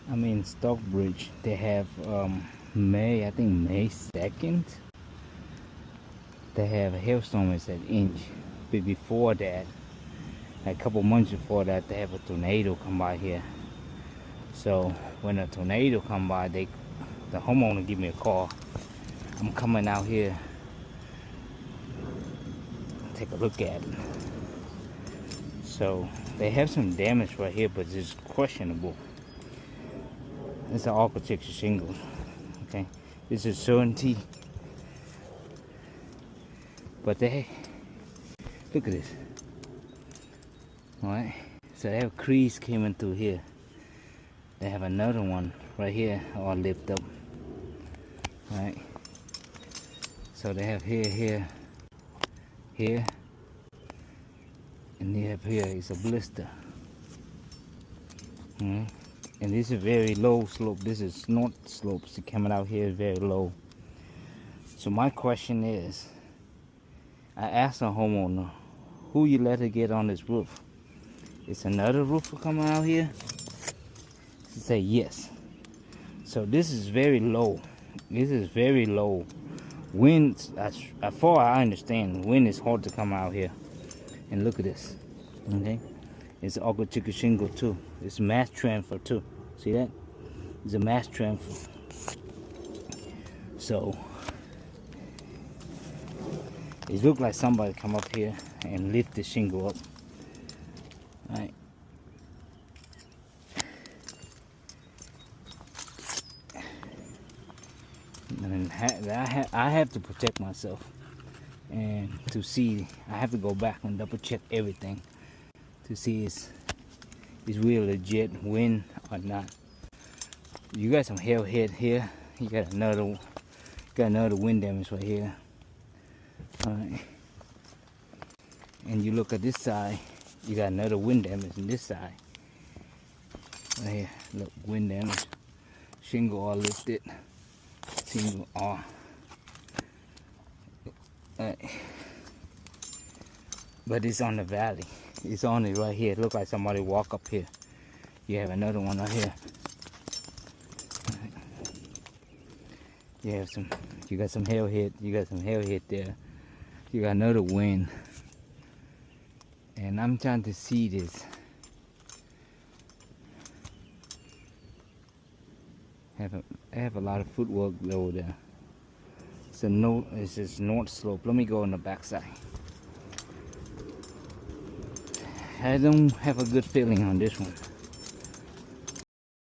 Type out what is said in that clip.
I'm in Stockbridge. They have May, I think May 2nd. They have a hailstorm is an inch. But before that, like a couple months before that, they have a tornado come by here. So when a tornado come by, the homeowner give me a call. I'm coming out here, take a look at it. So they have some damage right here, but it's questionable. It's an architecture shingles. Okay, this is certainty. But they look at this. Alright, so they have crease coming through here. They have another one right here, all lift up. Right. So they have here, and they have here is a blister. And this is very low slope. This is north slope. So coming out here is very low. So my question is, I asked the homeowner, who you let her get on this roof? Is another roofer coming out here? She said yes. So this is very low. This is very low. Wind, as far as I understand, wind is hard to come out here. And look at this. Okay, it's architecture shingle too. It's mass transfer too. See that? It's a mass transfer. So it looked like somebody come up here and lift the shingle up. Right. And I have to protect myself, and to see, I have to go back and double check everything to see is real legit wind or not. You got some hail hit here. You got another wind damage right here. All right. And you look at this side, you got another wind damage on this side. Right here, look, wind damage. Shingle all lifted. Shingle all. But it's on the valley. It's on it right here. It looks like somebody walk up here. You have another one right here. Right. You have some. You got some hail hit. You got some hail hit there. You got another wind. And I'm trying to see this. I have a lot of footwork over there. It's just north slope. Let me go on the back side. I don't have a good feeling on this one.